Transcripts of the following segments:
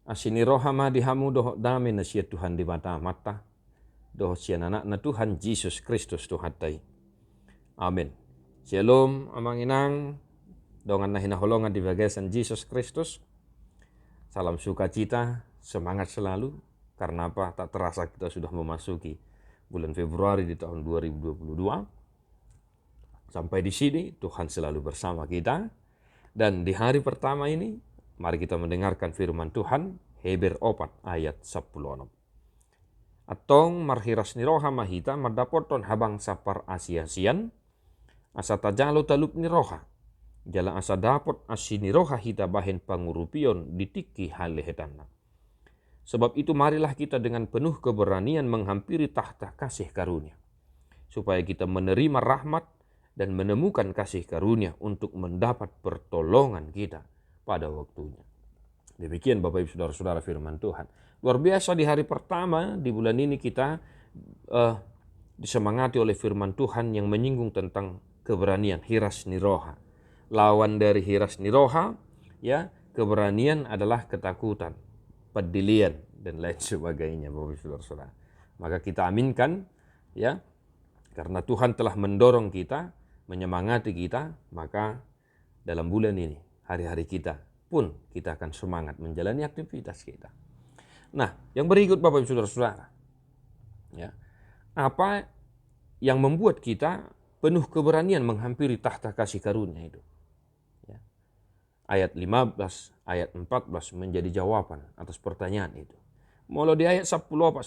Asini roha ma dihamu doh dame na sia Tuhan di mata doh sia anak na Tuhan Yesus Kristus Tuhatai. Amin. Shalom amang inang dongan na hinaholongan di bagasan Yesus Kristus. Salam sukacita, semangat selalu. Karena apa? Tak terasa kita sudah memasuki bulan Februari di tahun 2022. Sampai di sini Tuhan selalu bersama kita. Dan di hari pertama ini, mari kita mendengarkan firman Tuhan, Heber 4 ayat 10. Atong marhiras ni roha mahita madapoton habang sapar asiasian, asa tajalo talup ni roha. Jala asa dapot asini roha hita bahen pangurupion ditiki halehetana. Sebab itu marilah kita dengan penuh keberanian menghampiri tahta kasih karunia. Supaya kita menerima rahmat dan menemukan kasih karunia untuk mendapat pertolongan kita pada waktunya. Demikian Bapak Ibu Saudara-saudara firman Tuhan. Luar biasa di hari pertama di bulan ini kita disemangati oleh firman Tuhan yang menyinggung tentang keberanian, hiras niroha. Lawan dari hiras niroha, ya, keberanian adalah ketakutan, pedilian dan lain sebagainya Bapak Ibu Saudara-saudara. Maka kita aminkan, ya, karena Tuhan telah mendorong kita, menyemangati kita, maka dalam bulan ini, hari-hari kita pun kita akan semangat menjalani aktivitas kita. Nah, yang berikut Bapak Ibu Saudara-saudara, ya, apa yang membuat kita penuh keberanian menghampiri tahta kasih karunia itu? Ya. Ayat 15, ayat 14 menjadi jawaban atas pertanyaan itu. Molo di ayat 10-15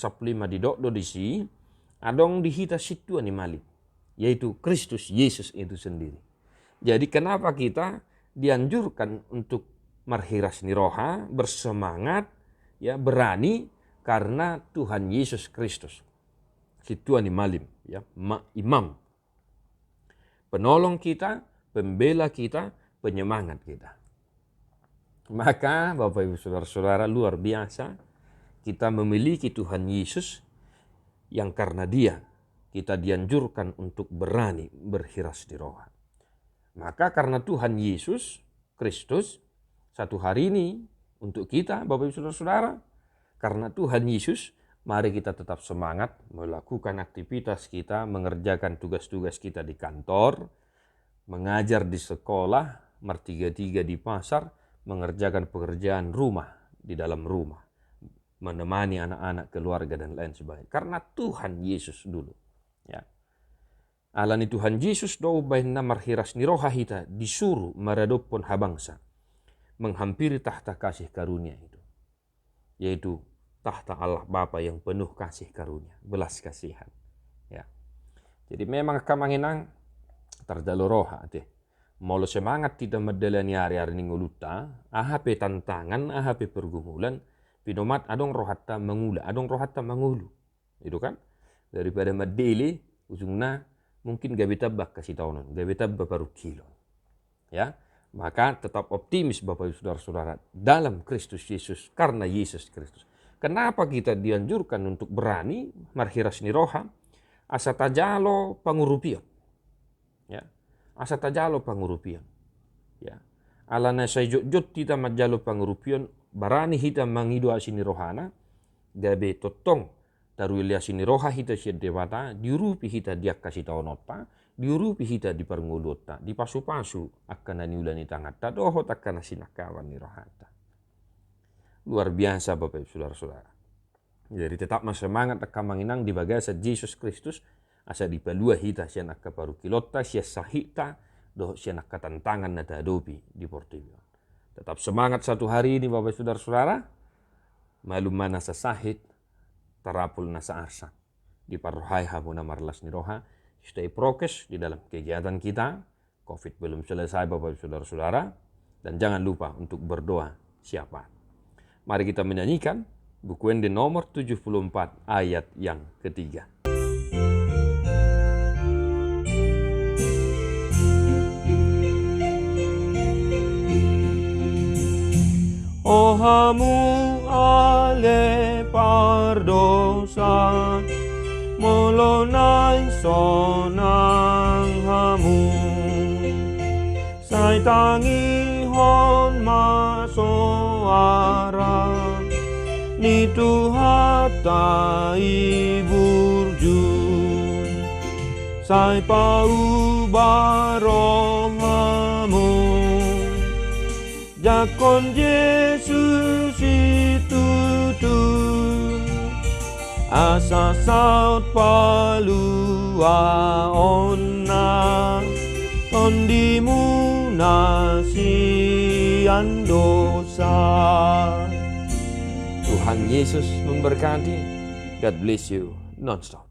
di dokdo di si, adong dihita situ ni mali, yaitu Kristus Yesus itu sendiri. Jadi kenapa kita dianjurkan untuk marhiras niroha, bersemangat, ya, berani, karena Tuhan Yesus Kristus, situ ni malim, ya, imam, penolong kita, pembela kita, penyemangat kita. Maka Bapak Ibu Saudara-saudara, luar biasa kita memiliki Tuhan Yesus yang karena Dia kita dianjurkan untuk berani berhiras niroha. Maka karena Tuhan Yesus Kristus, satu hari ini untuk kita Bapak Ibu Saudara-saudara, karena Tuhan Yesus, mari kita tetap semangat melakukan aktivitas kita, mengerjakan tugas-tugas kita di kantor, mengajar di sekolah, mertiga-tiga di pasar, mengerjakan pekerjaan rumah di dalam rumah, menemani anak-anak, keluarga dan lain sebagainya. Karena Tuhan Yesus dulu, ya. Alani Tuhan Yesus do bainna marhiras niroha hita disuruh meradopon habangsa menghampiri tahta kasih karunia itu, yaitu tahta Allah Bapa yang penuh kasih karunia, belas kasihan, ya. Jadi memang kamanginang tardalo roha teh molo semangat tidak medalani hari-hari ninguluta, ahape tantangan, ahape pergumulan, pinomat adong rohatta mengula, adong rohatta mengulu. Itu kan? Daripada medeli, ujungnya mungkin gabe tabak kasih tahunan, gabe tabak baru kilo. Ya, maka tetap optimis Bapak Ibu Saudara-saudara dalam Kristus Yesus, karena Yesus Kristus. Kenapa kita dianjurkan untuk berani marhiras niroha? Asa tajalo pangurupion. Ya, asa tajalo pangurupion. Ya, alana sayjot kita majalo pangurupion, barani hita mangido asini rohana, gabe totong taru asini roha hita siya dewata, diurupi hita diak kasih taonota, diurupi hita di perngulota, di pasu-pasu akan naniulani tangata, dohot akan sinakawan ni rohata. Luar biasa Bapak Ibu Saudara-saudara. Jadi tetap semangat akan manginang di bagasa Yesus Kristus, asa dipalua hita siya nakaparu kilota, siya sahita, dohot siya nakatantangan na tadopi di Portugal. Tetap semangat satu hari ini Bapak Ibu Saudara-saudara, malum mana sasahit, tarapul nasa arsa di parohai habuna marlas niroha, stay prokes di dalam kegiatan kita. Covid belum selesai Bapak Ibu Saudara-saudara, dan jangan lupa untuk berdoa siapa. Mari kita menyanyikan buku Ende nomor 74 ayat yang ketiga. O hamu ale pardosa, molonai sonang hamu, sai tangi hon masoara, ni tuhatai burjun sai pau barohamu jakon Yesus itu asa saut palua onna tondimu nasian dosa. Tuhan Yesus memberkati. God bless you nonstop.